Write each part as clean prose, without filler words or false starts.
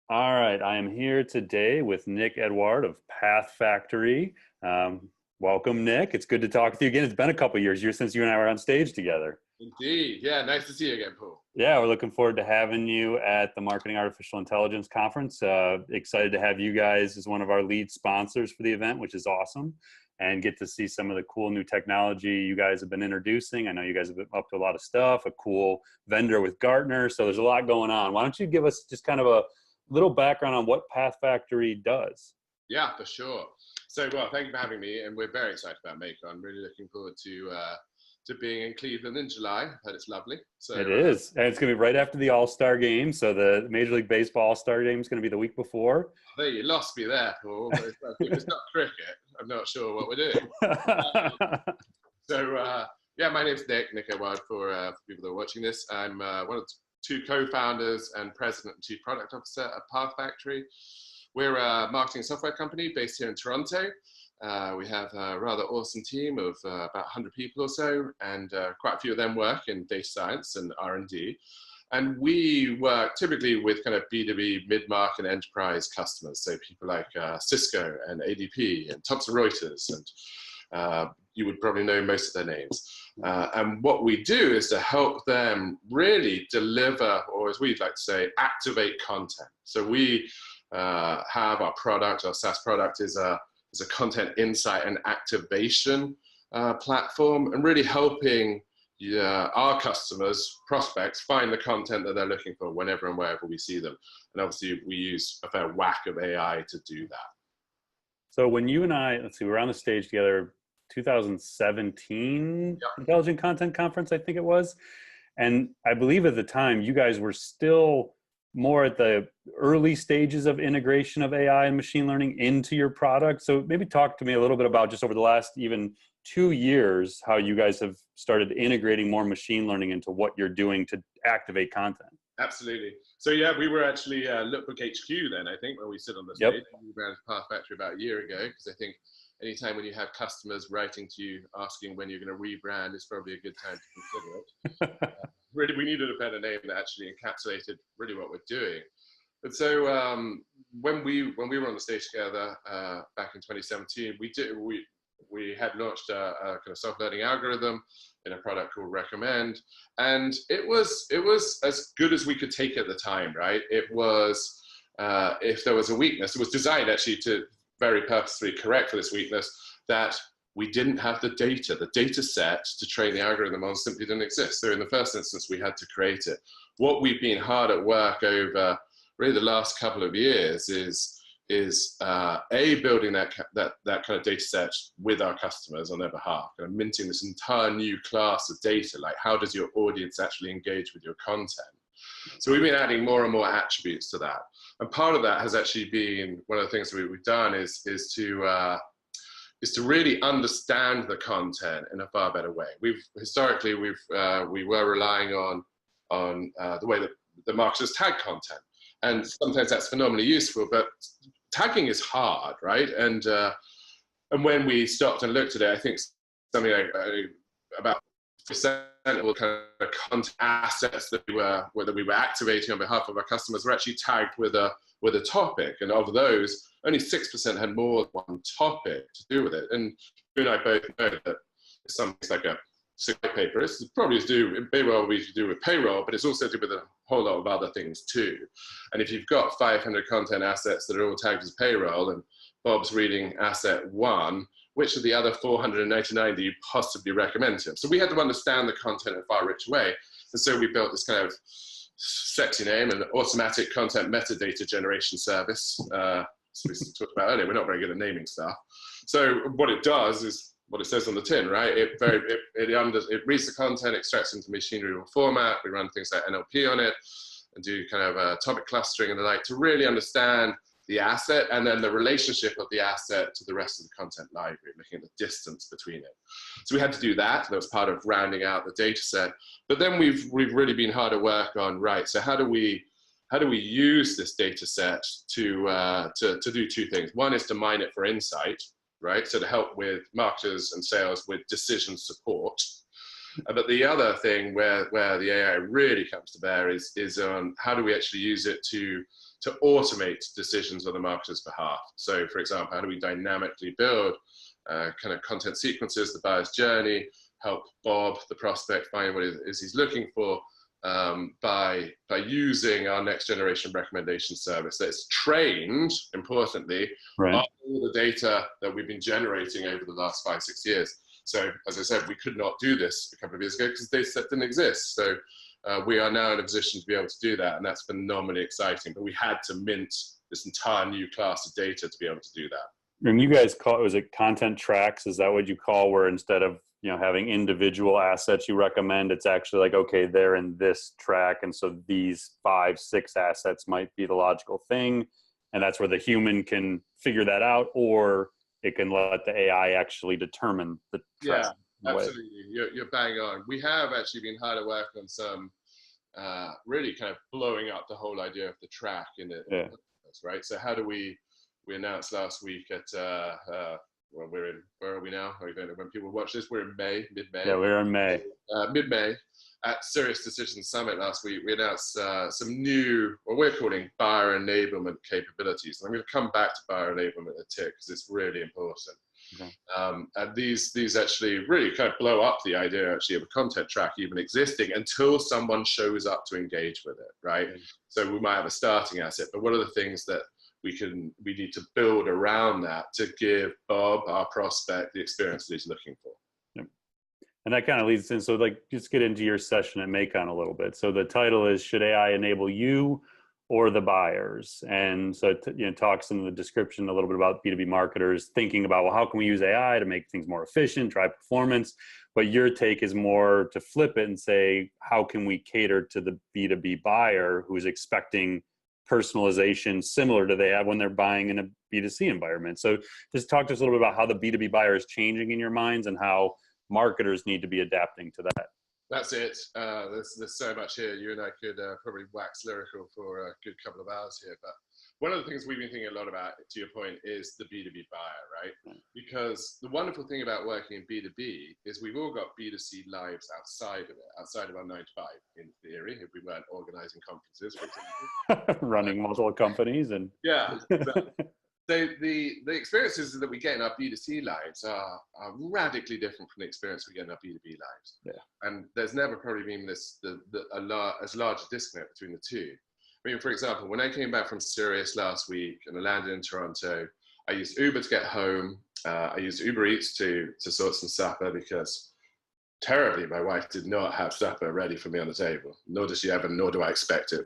All right, I am here today with Nick Edouard of PathFactory. Welcome, Nick. It's good to talk with you again. It's been a couple years since you and I were on stage together. Indeed. Yeah, nice to see you again, Paul. Yeah, we're looking forward to having you at the Marketing Artificial Intelligence Conference. Excited to have you guys as one of our lead sponsors for the event, which is awesome, and get to see some of the cool new technology you guys have been introducing. I know you guys have been up to a lot of stuff, a cool vendor with Gartner, so there's a lot going on. Why don't you give us just kind of a little background on what PathFactory does? Yeah, for sure. So, well, thank you for having me, and we're very excited about MAICON. I'm really looking forward to being in Cleveland in July. I've heard it's lovely. So It is, and it's going to be right after the All-Star game. So the Major League Baseball All-Star game is going to be the week before. There, you lost me there, Paul. If it's not cricket, I'm not sure what we're doing. Yeah, my name's Nick Edouard for people that are watching this. I'm one of the two co-founders and president and chief product officer at PathFactory. We're a marketing software company based here in Toronto. We have a rather awesome team of about 100 people or so, and quite a few of them work in data science and R&D. And we work typically with kind of B2B mid-market enterprise customers, so people like Cisco and ADP and Thomson Reuters, and you would probably know most of their names. And what we do is to help them really deliver, or as we'd like to say, activate content. So we have our product, our SaaS product is a content insight and activation platform, and really helping our customers, prospects, find the content that they're looking for whenever and wherever we see them. And obviously we use a fair whack of AI to do that. So when you and I, let's see, we were on the stage together, 2017 Yep. Intelligent Content Conference, I think it was. And I believe at the time you guys were still more at the early stages of integration of AI and machine learning into your product. So maybe talk to me a little bit about just over the last even 2 years, how you guys have started integrating more machine learning into what you're doing to activate content. Absolutely. So yeah, we were actually Lookbook HQ then, I think, when we sit on the stage. Yep. We ran PathFactory about a year ago, because I think anytime when you have customers writing to you asking when you're going to rebrand, it's probably a good time to consider it. Really, we needed a better name that actually encapsulated really what we're doing. But so when we were on the stage together back in 2017, we had launched a kind of self-learning algorithm in a product called Recommend, and it was as good as we could take at the time, right? It was if there was a weakness, it was designed actually to very purposefully correct for this weakness, that we didn't have the data set to train the algorithm on simply didn't exist. So in the first instance, we had to create it. What we've been hard at work over really the last couple of years is building that kind of data set with our customers on their behalf, kind of minting this entire new class of data, like how does your audience actually engage with your content? So we've been adding more and more attributes to that. And part of that has actually been, one of the things that we've done is to really understand the content in a far better way. Historically we were relying on the way that the marketers tag content, and sometimes that's phenomenally useful, but tagging is hard, right? And when we stopped and looked at it, I think something like about percent of kind of content assets that we were activating on behalf of our customers were actually tagged with a topic, and of those, only 6% had more than one topic to do with it. And you and I both know that something like a white paper is probably it may well be to do with payroll, but it's also to do with a whole lot of other things too. And if you've got 500 content assets that are all tagged as payroll, and Bob's reading asset 1, which of the other 499 do you possibly recommend to him? So we had to understand the content in a far richer way. And so we built this kind of sexy name, an automatic content metadata generation service. So we talked about earlier, we're not very good at naming stuff. So what it does is what it says on the tin, right? It reads the content, extracts into machine readable format. We run things like NLP on it and do kind of topic clustering and the like to really understand the asset and then the relationship of the asset to the rest of the content library, looking at the distance between it. So we had to do that. That was part of rounding out the data set. But then we've really been hard at work on, right, so how do we use this data set to do two things? One is to mine it for insight, right? So to help with marketers and sales with decision support. But the other thing where the AI really comes to bear is on how do we actually use it to automate decisions on the marketer's behalf. So for example, how do we dynamically build kind of content sequences, the buyer's journey, help Bob, the prospect, find what it is he's looking for, by using our next generation recommendation service that's trained, importantly, Right. on all the data that we've been generating over the last 5-6 years. So as I said, we could not do this a couple of years ago because data set didn't exist. So we are now in a position to be able to do that, and that's phenomenally exciting. But we had to mint this entire new class of data to be able to do that. And you guys call it, was it content tracks? Is that what you call, where instead of, you know, having individual assets you recommend, it's actually like, okay, they're in this track, and so these 5-6 assets might be the logical thing, and that's where the human can figure that out, or it can let the AI actually determine the track. Yeah, absolutely. You're bang on. We have actually been hard at work on some really kind of blowing up the whole idea of the track in it. Yeah. Right. So how do we announced last week at well, we're in, where are we now? I don't know when people watch this. We're in May, mid-May. Yeah, we're in May. Mid-May at Serious Decision Summit last week. We announced some new, what we're calling buyer enablement capabilities. And I'm going to come back to buyer enablement in a tick because it's really important. Okay. And these actually really kind of blow up the idea actually of a content track even existing until someone shows up to engage with it, right? Mm-hmm. So we might have a starting asset, but what are the things that we need to build around that to give Bob, our prospect, the experience that he's looking for? Yep. And that kind of leads in, so like, just get into your session at MAICON a little bit. So the title is, should AI enable you or the buyers? And so it talks in the description a little bit about B2B marketers thinking about, well, how can we use AI to make things more efficient, drive performance? But your take is more to flip it and say, how can we cater to the B2B buyer who's expecting personalization similar to they have when they're buying in a B2C environment? So just talk to us a little bit about how the B2B buyer is changing in your minds and how marketers need to be adapting to that. That's it. There's so much here. You and I could probably wax lyrical for a good couple of hours here. But one of the things we've been thinking a lot about, to your point, is the B2B buyer, right? Because the wonderful thing about working in B2B is we've all got B2C lives outside of it, outside of our 9 to 5, in theory, if we weren't organizing conferences, for example. Running multiple companies and... Yeah. The experiences that we get in our B2C lives are radically different from the experience we get in our B2B lives. Yeah. And there's never probably been as large a disconnect between the two. I mean, for example, when I came back from Sirius last week and I landed in Toronto, I used Uber to get home. I used Uber Eats to sort some supper because terribly, my wife did not have supper ready for me on the table. Nor does she ever, nor do I expect it.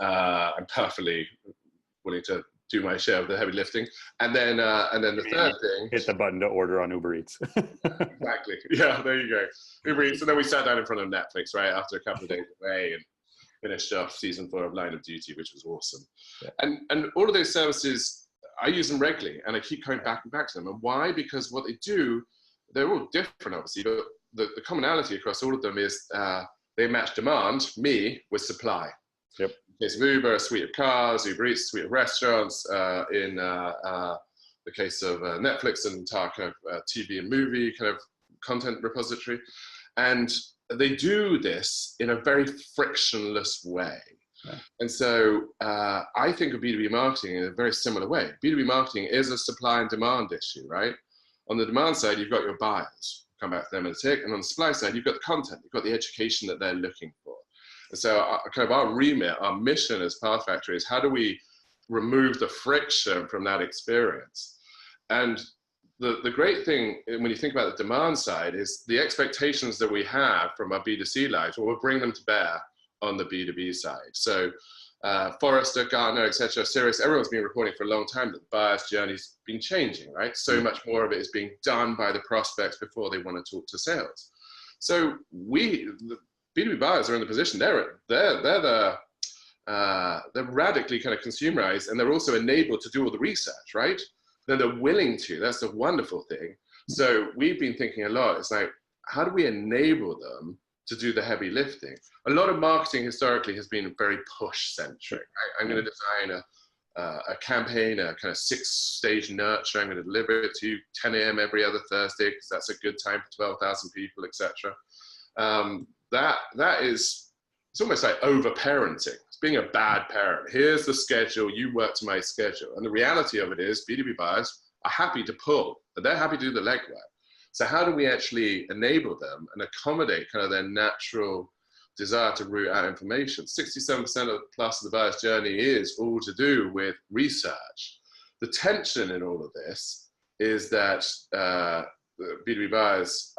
I'm perfectly willing to do my share of the heavy lifting. And then the third thing... Hit the button to order on Uber Eats. Exactly. Yeah, there you go. Uber Eats. And then we sat down in front of Netflix, right, after a couple of days away and finished off season 4 of Line of Duty, which was awesome. Yeah. And all of those services, I use them regularly, and I keep coming back and back to them. And why? Because what they do, they're all different, obviously, but the commonality across all of them is they match demand, me, with supply. Yep. In case of Uber, a suite of cars; Uber Eats, a suite of restaurants. In the case of Netflix, an entire kind of TV and movie kind of content repository. And they do this in a very frictionless way. Yeah. And so I think of B2B marketing in a very similar way. B2B marketing is a supply and demand issue, right? On the demand side, you've got your buyers. Come back to them in a tick. And on the supply side, you've got the content. You've got the education that they're looking for. And so kind of our remit, our mission as PathFactory is how do we remove the friction from that experience? And the great thing when you think about the demand side is the expectations that we have from our B2C lives, well, we'll bring them to bear on the B2B side. So Forrester, Gartner, etc., Sirius, everyone's been reporting for a long time that the buyer's journey's been changing, right? So much more of it is being done by the prospects before they want to talk to sales. So the B2B buyers are in the position, they're radically kind of consumerized, and they're also enabled to do all the research, right? Then they're willing to. That's the wonderful thing. So we've been thinking a lot. It's like, how do we enable them to do the heavy lifting? A lot of marketing historically has been very push-centric. Right? I'm going to design a campaign, a kind of 6-stage nurture. I'm going to deliver it to you 10 a.m. every other Thursday because that's a good time for 12,000 people, etc. That is, it's almost like over-parenting. It's being a bad parent. Here's the schedule. You work to my schedule. And the reality of it is B2B buyers are happy to pull, but they're happy to do the legwork. So how do we actually enable them and accommodate kind of their natural desire to root out information? 67% of plus of the buyer's journey is all to do with research. The tension in all of this is that B2B buyers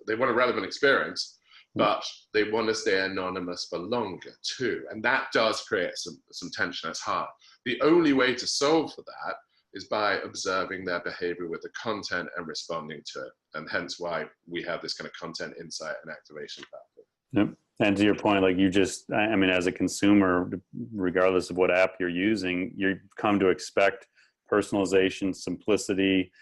they want a relevant experience, but they want to stay anonymous for longer too. And that does create some tension. That's hard. The only way to solve for that is by observing their behavior with the content and responding to it. And hence why we have this kind of content insight and activation platform. Yep. And to your point, like you just, I mean, as a consumer, regardless of what app you're using, you come to expect personalization, simplicity.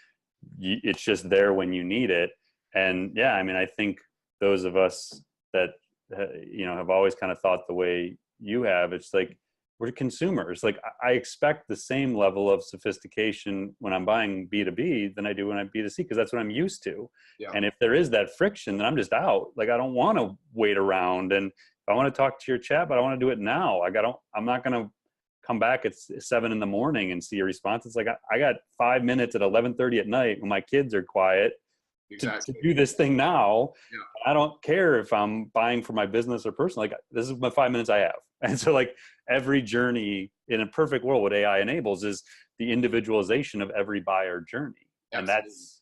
It's just there when you need it. And yeah, I mean, I think those of us that, have always kind of thought the way you have, it's like, we're consumers. Like I expect the same level of sophistication when I'm buying B2B than I do when I'm B2C, because that's what I'm used to. Yeah. And if there is that friction, then I'm just out. Like I don't want to wait around. And if I want to talk to your chat, but I want to do it now. I'm not going to come back at 7 in the morning and see your response. It's like, I got 5 minutes at 11:30 at night when my kids are quiet. Exactly. To do this thing now. Yeah. I don't care if I'm buying for my business or personal. Like this is my 5 minutes I have. And so like every journey in a perfect world, what AI enables is the individualization of every buyer journey. Absolutely. And that's,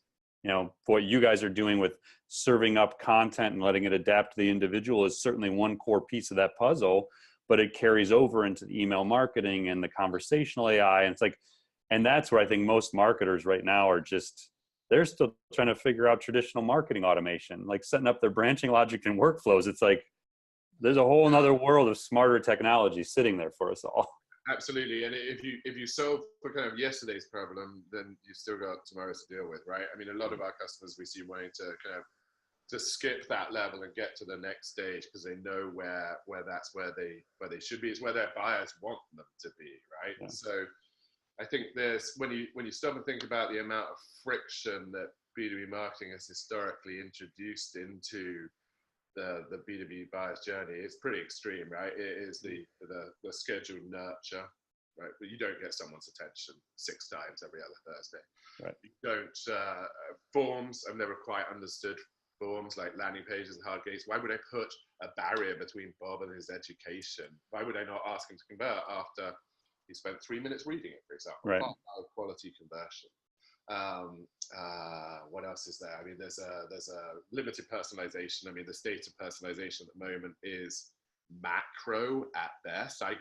what you guys are doing with serving up content and letting it adapt to the individual is certainly one core piece of that puzzle, but it carries over into the email marketing and the conversational AI. And it's like, and that's where I think most marketers right now are just, they're still trying to figure out traditional marketing automation, like setting up their branching logic and workflows. It's like, there's a whole nother world of smarter technology sitting there for us all. Absolutely. And if you solve for kind of yesterday's problem, then you've still got tomorrow's to deal with, right? I mean, a lot of our customers we see wanting to kind of to skip that level and get to the next stage because they know where that's where they should be. It's where their buyers want them to be, right? Yeah. So I think there's when you stop and think about the amount of friction that B2B marketing has historically introduced into the B2B buyer's journey, it's pretty extreme, right? It is the scheduled nurture, right? But you don't get someone's attention 6 times every other Thursday. Right. You don't forms. I've never quite understood forms like landing pages and hard gates. Why would I put a barrier between Bob and his education? Why would I not ask him to convert after he spent 3 minutes reading it, for example? Right. Quality conversion. What else is there? I mean, there's a limited personalization. I mean, the state of personalization at the moment is macro at best. I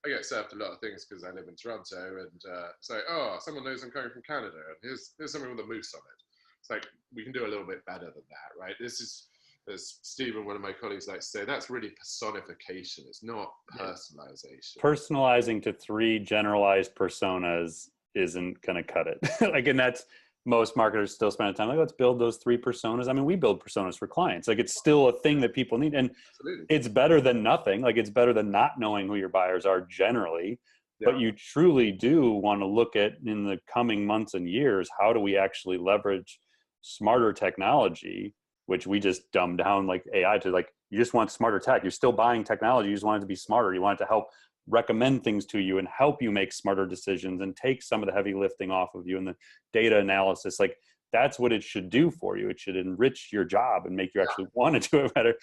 get served a lot of things because I live in Toronto, and it's like, oh, someone knows I'm coming from Canada, and here's something with a moose on it. It's like, we can do a little bit better than that, right? This is, as Stephen, one of my colleagues, likes to say, that's really personification. It's not personalization. Personalizing to 3 generalized personas isn't going to cut it. Like, and that's, most marketers still spend time like, let's build those 3 personas. I mean, we build personas for clients. Like, it's still a thing that people need. And absolutely, it's better than nothing. Like, it's better than not knowing who your buyers are generally. Yeah. But you truly do want to look at, in the coming months and years, how do we actually leverage smarter technology, which we just dumb down like AI to, like, you just want smarter tech. You're still buying technology. You just want it to be smarter. You want it to help recommend things to you and help you make smarter decisions and take some of the heavy lifting off of you and the data analysis. Like, that's what it should do for you. It should enrich your job and make you actually want to do it better.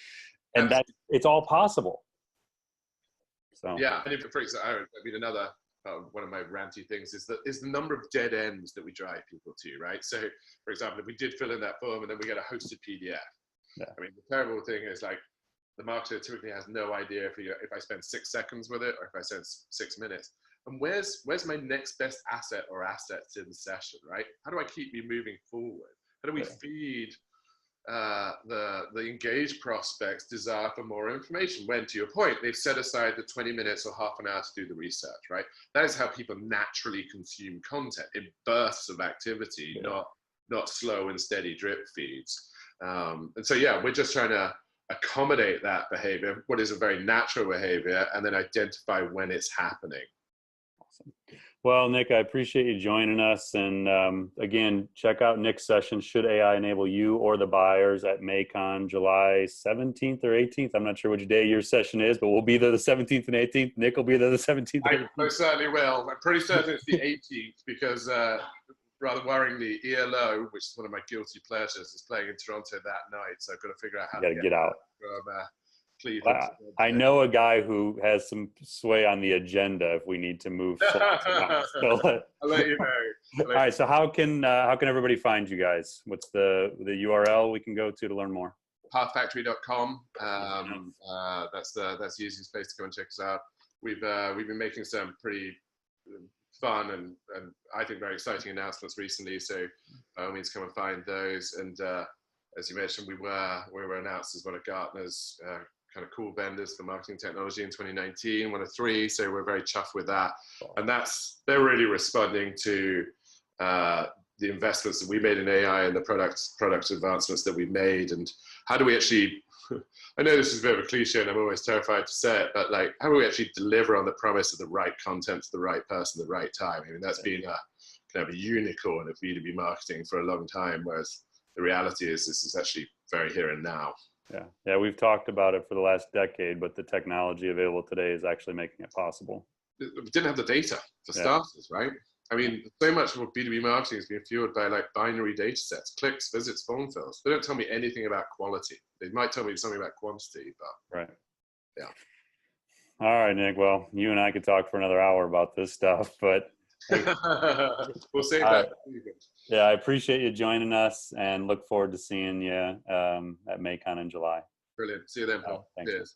And that it's all possible. So yeah, and for example, I mean, another one of my ranty things is the number of dead ends that we drive people to, right? So, for example, if we did fill in that form and then we get a hosted PDF, I mean, the terrible thing is, like, the marketer typically has no idea if I spend 6 seconds with it or if I spend 6 minutes. And where's my next best asset or assets in the session, right? How do I keep me moving forward? How do we feed the engaged prospects' desire for more information when, to your point, they've set aside the 20 minutes or half an hour to do the research, right? That is how people naturally consume content, in bursts of activity, not slow and steady drip feeds. And so, yeah, we're just trying to accommodate that behavior, what is a very natural behavior, and then identify when it's happening. Awesome. Well, Nick, I appreciate you joining us. And again, check out Nick's session, Should AI Enable You or the Buyers, at MAICON, July 17th or 18th. I'm not sure which day your session is, but we'll be there the 17th and 18th. Nick will be there the 17th and 18th. I most certainly will. I'm pretty certain it's the 18th because rather worryingly, ELO, which is one of my guilty pleasures, is playing in Toronto that night. So I've got to figure out how to get out. From Cleveland. I know a guy who has some sway on the agenda if we need to move. So I'll let you know. All right. So how can everybody find you guys? What's the URL we can go to learn more? PathFactory.com. That's the easiest place to go and check us out. We've been making some pretty fun and I think very exciting announcements recently. So by all means, come and find those. And as you mentioned, we were announced as one of Gartner's kind of cool vendors for marketing technology in 2019, one of 3. So we're very chuffed with that. And they're really responding to the investments that we made in AI and the product advancements that we made. And how do we actually, I know this is a bit of a cliche and I'm always terrified to say it, but like, how do we actually deliver on the promise of the right content to the right person at the right time? I mean, that's been a kind of a unicorn of B2B marketing for a long time, whereas the reality is this is actually very here and now. Yeah, we've talked about it for the last decade, but the technology available today is actually making it possible. We didn't have the data for starters, right? I mean, so much of B2B marketing has been fueled by like binary data sets, clicks, visits, phone fills. They don't tell me anything about quality. They might tell me something about quantity, but right. Yeah. All right, Nick. Well, you and I could talk for another hour about this stuff, but we'll save that. Yeah, I appreciate you joining us and look forward to seeing you at MAICON in July. Brilliant. See you then, Paul. Cheers.